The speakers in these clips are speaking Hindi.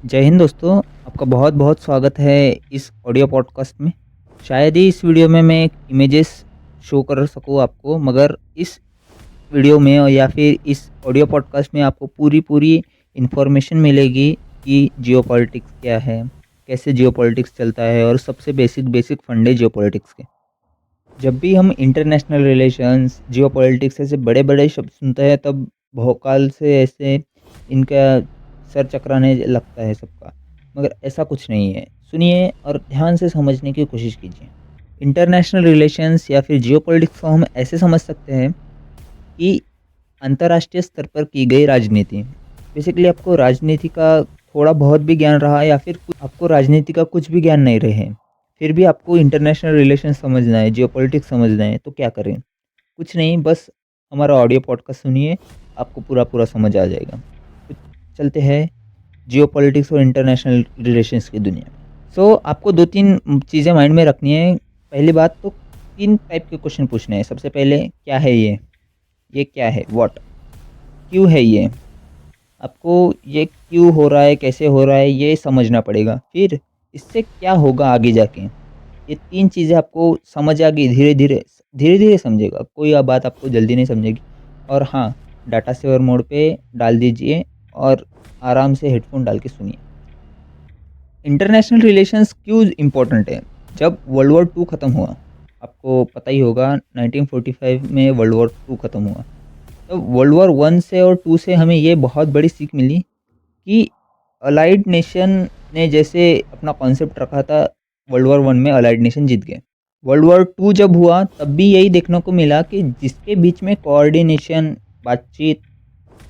जय हिंद दोस्तों। आपका बहुत बहुत स्वागत है इस ऑडियो पॉडकास्ट में। शायद ही इस वीडियो में मैं इमेजेस शो कर सकूँ आपको, मगर इस वीडियो में और या फिर इस ऑडियो पॉडकास्ट में आपको पूरी पूरी इन्फॉर्मेशन मिलेगी कि जियोपॉलिटिक्स क्या है, कैसे जियोपॉलिटिक्स चलता है और सबसे बेसिक बेसिक फंडे जियोपॉलिटिक्स के। जब भी हम इंटरनेशनल रिलेशंस, जियोपॉलिटिक्स ऐसे बड़े बड़े शब्द सुनते हैं तब भौकाल से ऐसे इनका सर चकराने लगता है सबका, मगर ऐसा कुछ नहीं है। सुनिए और ध्यान से समझने की कोशिश कीजिए। इंटरनेशनल रिलेशंस या फिर जियोपॉलिटिक्स को हम ऐसे समझ सकते हैं कि अंतर्राष्ट्रीय स्तर पर की गई राजनीति। बेसिकली आपको राजनीति का थोड़ा बहुत भी ज्ञान रहा या फिर आपको राजनीति का कुछ भी ज्ञान नहीं रहे, फिर भी आपको इंटरनेशनल रिलेशन समझना है, जियोपॉलिटिक्स समझना है, तो क्या करें? कुछ नहीं, बस हमारा ऑडियो पॉडकास्ट सुनिए, आपको पूरा पूरा समझ आ जाएगा। तो चलते हैं जियोपॉलिटिक्स और इंटरनेशनल रिलेशंस की दुनिया में। सो आपको दो तीन चीज़ें माइंड में रखनी है। पहली बात तो तीन टाइप के क्वेश्चन पूछने हैं। सबसे पहले क्या है ये क्या है, व्हाट, क्यों है ये, आपको ये क्यों हो रहा है, कैसे हो रहा है, ये समझना पड़ेगा। फिर इससे क्या होगा आगे जाके, ये तीन चीज़ें आपको समझ आ गई, धीरे धीरे समझेगा, कोई बात आपको जल्दी नहीं समझेगी। और हाँ, डाटा सेवर मोड पे डाल दीजिए और आराम से हेडफोन डाल के सुनिए। इंटरनेशनल रिलेशंस क्यों इम्पोर्टेंट है? जब वर्ल्ड वॉर टू ख़त्म हुआ, आपको पता ही होगा 1945 में वर्ल्ड वॉर टू ख़त्म हुआ। तो वर्ल्ड वॉर वन से और टू से हमें ये बहुत बड़ी सीख मिली कि अलाइड नेशन ने जैसे अपना कॉन्सेप्ट रखा था, वर्ल्ड वॉर वन में अलाइड नेशन जीत गए। वर्ल्ड वॉर टू जब हुआ तब भी यही देखने को मिला कि जिसके बीच में कोऑर्डिनेशन, बातचीत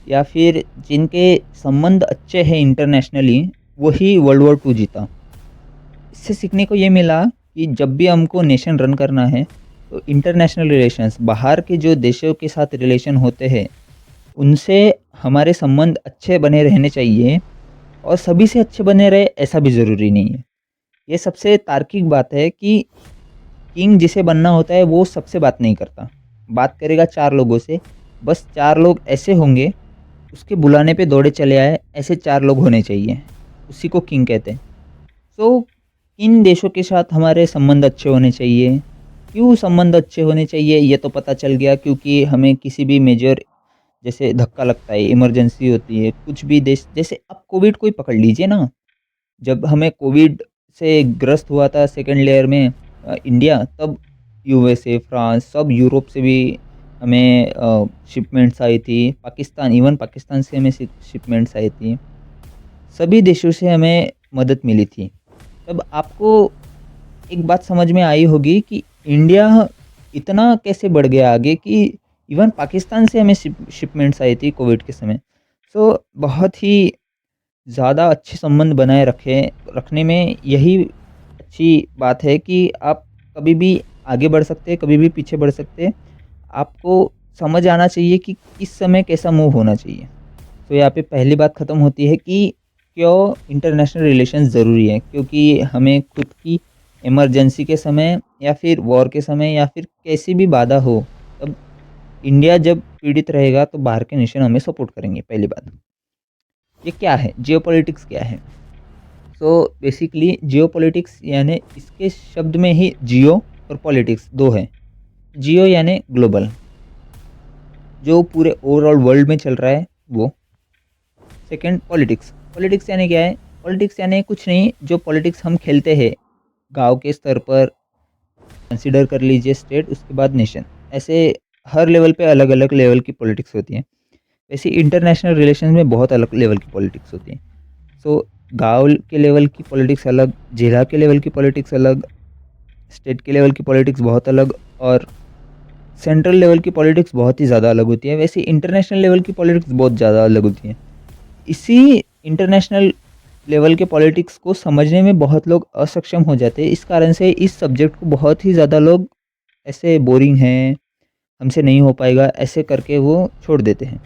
या फिर जिनके संबंध अच्छे हैं इंटरनेशनली, वही वर्ल्ड वॉर टू जीता। इससे सीखने को ये मिला कि जब भी हमको नेशन रन करना है तो इंटरनेशनल रिलेशंस, बाहर के जो देशों के साथ रिलेशन होते हैं उनसे हमारे संबंध अच्छे बने रहने चाहिए। और सभी से अच्छे बने रहे ऐसा भी ज़रूरी नहीं है। ये सबसे तार्किक बात है कि किंग जिसे बनना होता है वो सबसे बात नहीं करता, बात करेगा चार लोगों से। बस चार लोग ऐसे होंगे, उसके बुलाने पे दौड़े चले आए, ऐसे चार लोग होने चाहिए, उसी को किंग कहते हैं। सो किन देशों के साथ हमारे संबंध अच्छे होने चाहिए? क्यों संबंध अच्छे होने चाहिए ये तो पता चल गया, क्योंकि हमें किसी भी मेजर, जैसे धक्का लगता है, इमरजेंसी होती है, कुछ भी देश, जैसे अब कोविड को ही पकड़ लीजिए ना। जब हमें कोविड से ग्रस्त हुआ था सेकंड लेयर में इंडिया, तब यूएसए, फ्रांस, सब यूरोप से भी हमें शिपमेंट्स आई थी। पाकिस्तान, इवन पाकिस्तान से हमें शिपमेंट्स आई थी। सभी देशों से हमें मदद मिली थी। तब आपको एक बात समझ में आई होगी कि इंडिया इतना कैसे बढ़ गया आगे कि इवन पाकिस्तान से हमें शिपमेंट्स आई थी कोविड के समय। सो बहुत ही ज़्यादा अच्छे संबंध बनाए रखने में यही अच्छी बात है कि आप कभी भी आगे बढ़ सकते हैं, कभी भी पीछे बढ़ सकते हैं। आपको समझ आना चाहिए कि किस समय कैसा मूव होना चाहिए। तो यहाँ पे पहली बात ख़त्म होती है कि क्यों इंटरनेशनल रिलेशंस ज़रूरी है। क्योंकि हमें खुद की इमरजेंसी के समय या फिर वॉर के समय या फिर कैसी भी बाधा हो, तब इंडिया जब पीड़ित रहेगा तो बाहर के नेशन हमें सपोर्ट करेंगे। पहली बात, ये क्या है, जियोपॉलिटिक्स क्या है? सो बेसिकली जियोपॉलिटिक्स यानी इसके शब्द में ही जियो और पॉलिटिक्स दो है। जियो यानी ग्लोबल, जो पूरे ओवरऑल वर्ल्ड में चल रहा है वो। सेकंड पॉलिटिक्स, पॉलिटिक्स यानी क्या है? पॉलिटिक्स यानी कुछ नहीं, जो पॉलिटिक्स हम खेलते हैं गांव के स्तर पर, कंसीडर कर लीजिए स्टेट, उसके बाद नेशन, ऐसे हर लेवल पे अलग अलग लेवल की पॉलिटिक्स होती है। वैसे इंटरनेशनल रिलेशन में बहुत अलग लेवल की पॉलिटिक्स होती है। सो गाँव के लेवल की पॉलिटिक्स अलग, जिला के लेवल की पॉलिटिक्स अलग, स्टेट के लेवल की पॉलिटिक्स बहुत अलग, और सेंट्रल लेवल की पॉलिटिक्स बहुत ही ज़्यादा अलग होती है। वैसे इंटरनेशनल लेवल की पॉलिटिक्स बहुत ज़्यादा अलग होती है। इसी इंटरनेशनल लेवल के पॉलिटिक्स को समझने में बहुत लोग असक्षम हो जाते हैं। इस कारण से इस सब्जेक्ट को बहुत ही ज़्यादा लोग ऐसे बोरिंग हैं, हमसे नहीं हो पाएगा, ऐसे करके वो छोड़ देते हैं।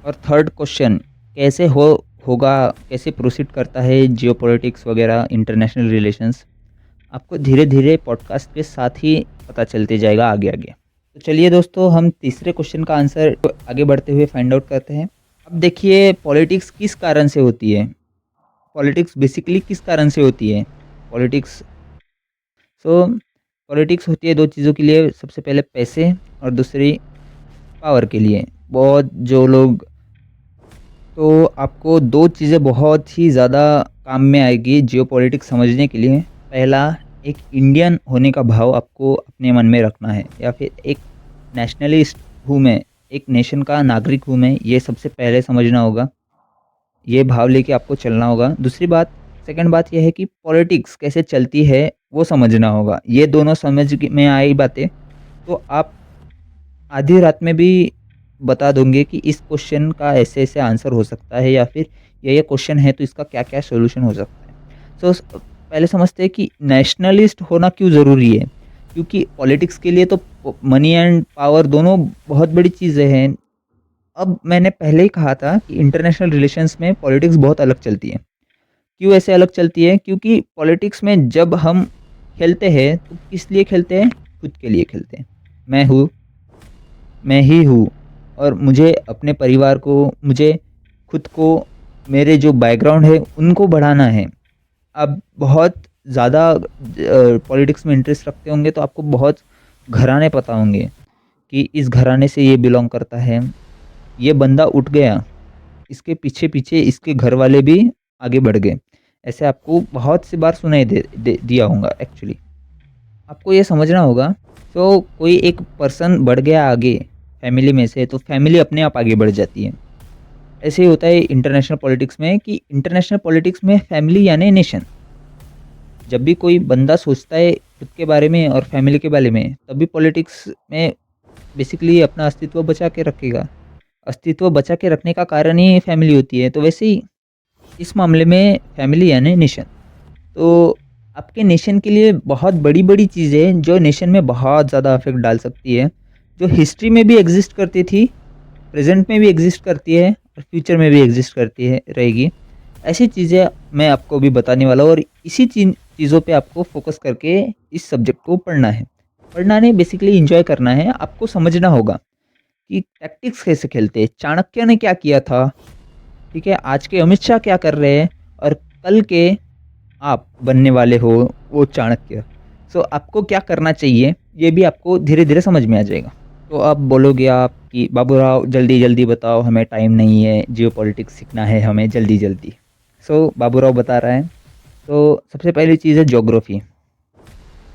और थर्ड क्वेश्चन, कैसे होगा, कैसे प्रोसीड करता है जियोपॉलिटिक्स वगैरह, इंटरनेशनल रिलेशंस, आपको धीरे धीरे पॉडकास्ट के साथ ही पता चलते जाएगा आगे आगे। तो चलिए दोस्तों, हम तीसरे क्वेश्चन का आंसर आगे बढ़ते हुए फाइंड आउट करते हैं। अब देखिए, पॉलिटिक्स किस कारण से होती है? पॉलिटिक्स बेसिकली किस कारण से होती है? पॉलिटिक्स सो पॉलिटिक्स होती है 2 चीज़ों के लिए, सबसे पहले पैसे और दूसरी पावर के लिए। बहुत जो लोग तो आपको 2 चीज़ें बहुत ही ज़्यादा काम में आएगी जियोपॉलिटिक्स समझने के लिए। पहला, एक इंडियन होने का भाव आपको अपने मन में रखना है, या फिर एक नेशनलिस्ट हूँ मैं, एक नेशन का नागरिक हूँ मैं, ये सबसे पहले समझना होगा। ये भाव लेके आपको चलना होगा। दूसरी बात, सेकंड बात ये है कि पॉलिटिक्स कैसे चलती है, वो समझना होगा। ये दोनों समझ में आई बातें, तो आप आधी रात में भी बता दोगे कि इस क्वेश्चन का ऐसे-ऐसे आंसर हो सकता है, या फिर ये क्वेश्चन है तो इसका क्या-क्या सॉल्यूशन हो सकता है। पहले समझते हैं कि नेशनलिस्ट होना क्यों ज़रूरी है? क्योंकि पॉलिटिक्स के लिए तो मनी एंड पावर दोनों बहुत बड़ी चीज़ें हैं। अब मैंने पहले ही कहा था कि इंटरनेशनल रिलेशंस में पॉलिटिक्स बहुत अलग चलती है। क्यों ऐसे अलग चलती है? क्योंकि पॉलिटिक्स में जब हम खेलते हैं तो किस लिए खेलते हैं? खुद के लिए खेलते हैं। मैं हूँ, मैं ही हूँ, और मुझे अपने परिवार को, मुझे खुद को, मेरे जो बैकग्राउंड है उनको बढ़ाना है। आप बहुत ज़्यादा पॉलिटिक्स में इंटरेस्ट रखते होंगे तो आपको बहुत घराने पता होंगे कि इस घराने से ये बिलॉन्ग करता है, ये बंदा उठ गया, इसके पीछे-पीछे इसके घर वाले भी आगे बढ़ गए। ऐसे आपको बहुत सी बार सुनाई दे दिया होगा एक्चुअली। आपको ये समझना होगा, तो कोई एक पर्सन बढ़ गया आगे फैमिली में से, तो फैमिली अपने आप आगे बढ़ जाती है। ऐसे ही होता है इंटरनेशनल पॉलिटिक्स में, कि इंटरनेशनल पॉलिटिक्स में फैमिली यानी नेशन। जब भी कोई बंदा सोचता है खुद के बारे में और फैमिली के बारे में, तभी पॉलिटिक्स में बेसिकली अपना अस्तित्व बचा के रखेगा। अस्तित्व बचा के रखने का कारण ही फैमिली होती है। तो वैसे ही इस मामले में फैमिली यानी नेशन। तो आपके नेशन के लिए बहुत बड़ी-बड़ी चीज़ें जो नेशन में बहुत ज़्यादा इफ़ेक्ट डाल सकती है, जो हिस्ट्री में भी एग्ज़िस्ट करती थी, प्रेज़ेंट में भी एग्ज़िस्ट करती है और फ्यूचर में भी एग्ज़िस्ट करती है रहेगी। ऐसी चीज़ें मैं आपको अभी बताने वाला हूँ, और इसी चीज़ों पे आपको फ़ोकस करके इस सब्जेक्ट को पढ़ना है। पढ़ना नहीं, बेसिकली एन्जॉय करना है। आपको समझना होगा कि टैक्टिक्स कैसे खेलते हैं, चाणक्य ने क्या किया था, ठीक है? आज के अमित शाह क्या कर रहे हैं, और कल के आप बनने वाले हो वो चाणक्य। सो आपको क्या करना चाहिए, ये भी आपको धीरे-धीरे समझ में आ जाएगा। तो अब बोलोगे आप कि बाबूराव जल्दी-जल्दी बताओ, हमें टाइम नहीं है, जियोपॉलिटिक्स सीखना है हमें जल्दी-जल्दी। सो बाबूराव बता रहा है, तो सबसे पहली चीज़ है ज्योग्राफ़ी।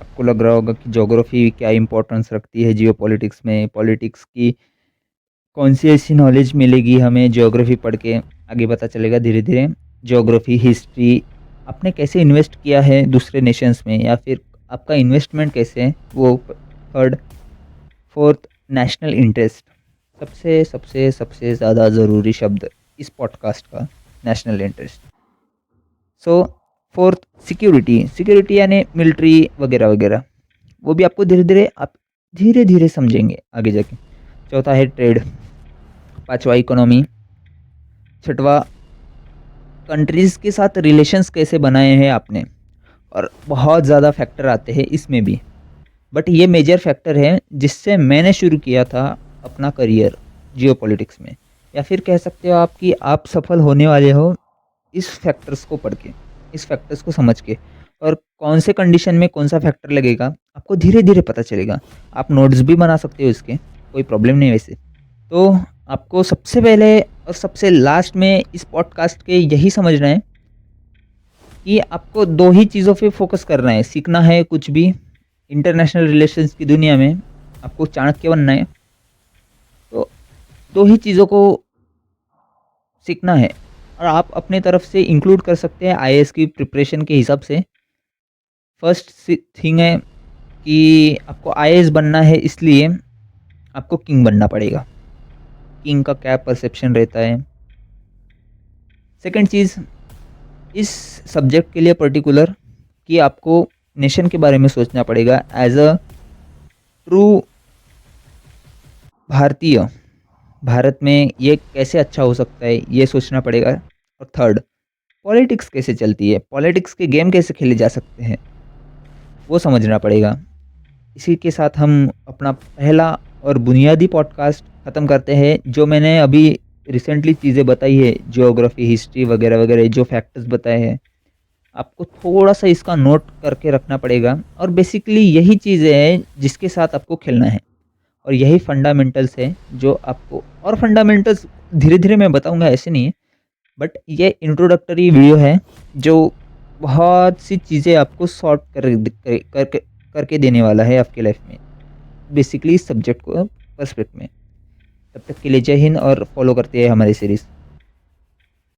आपको लग रहा होगा कि ज्योग्राफ़ी क्या इम्पोर्टेंस रखती है जियोपॉलिटिक्स में, पॉलिटिक्स की कौन-सी ऐसी नॉलेज मिलेगी हमें ज्योग्राफ़ी पढ़ के, आगे पता चलेगा धीरे-धीरे। ज्योग्राफ़ी, हिस्ट्री, आपने कैसे इन्वेस्ट किया है दूसरे नेशंस में, या फिर आपका इन्वेस्टमेंट कैसे है, वो थर्ड, फोर्थ, नेशनल इंटरेस्ट। सबसे सबसे सबसे ज़्यादा ज़रूरी शब्द इस पॉडकास्ट का, नेशनल इंटरेस्ट। सो फोर्थ, सिक्योरिटी। सिक्योरिटी यानी मिलिट्री वगैरह वगैरह, वो भी आपको धीरे-धीरे आप धीरे-धीरे समझेंगे आगे जाके। चौथा है ट्रेड, पाँचवा इकोनॉमी, छठवा कंट्रीज़ के साथ रिलेशंस कैसे बनाए हैं आपने, और बहुत ज़्यादा फैक्टर आते हैं इसमें भी। बट ये मेजर फैक्टर है जिससे मैंने शुरू किया था अपना करियर जियोपॉलिटिक्स में, या फिर कह सकते हो आप कि आप सफल होने वाले हो इस फैक्टर्स को पढ़ के, इस फैक्टर्स को समझ के। और कौन से कंडीशन में कौन सा फैक्टर लगेगा आपको धीरे-धीरे पता चलेगा। आप नोट्स भी बना सकते हो इसके, कोई प्रॉब्लम नहीं वैसे। तो आपको सबसे पहले और सबसे लास्ट में इस पॉडकास्ट के यही समझना है कि आपको 2 ही चीज़ों पे फ़ोकस करना है, सीखना है कुछ भी इंटरनेशनल रिलेशंस की दुनिया में, आपको चाणक्य बनना है, तो 2 ही चीज़ों को सीखना है। और आप अपने तरफ से इंक्लूड कर सकते हैं आईएएस की प्रिपरेशन के हिसाब से। फर्स्ट थिंग है कि आपको आईएएस बनना है, इसलिए आपको किंग बनना पड़ेगा। किंग का क्या परसेप्शन रहता है। सेकंड चीज़, इस सब्जेक्ट के लिए पर्टिकुलर कि आपको नेशन के बारे में सोचना पड़ेगा एज अ ट्रू भारतीय। भारत में ये कैसे अच्छा हो सकता है, ये सोचना पड़ेगा। और थर्ड, पॉलिटिक्स कैसे चलती है, पॉलिटिक्स के गेम कैसे खेले जा सकते हैं, वो समझना पड़ेगा। इसी के साथ हम अपना पहला और बुनियादी पॉडकास्ट ख़त्म करते हैं, जो मैंने अभी रिसेंटली चीज़ें बताई है, ज्योग्राफी, हिस्ट्री वगैरह-वगैरह जो फैक्टर्स बताए हैं, आपको थोड़ा-सा इसका नोट करके रखना पड़ेगा और बेसिकली यही चीज़ें हैं जिसके साथ आपको खेलना है और यही फंडामेंटल्स है जो आपको और फंडामेंटल्स धीरे-धीरे मैं बताऊँगा ऐसे नहीं है, बट ये इंट्रोडक्टरी वीडियो है जो बहुत सी चीज़ें आपको सॉर्ट करके देने वाला है आपकी लाइफ में, बेसिकली इस सब्जेक्ट को पर्सपेक्ट में। तब तक के लिए जय हिंद और फॉलो करते हैं हमारी सीरीज़।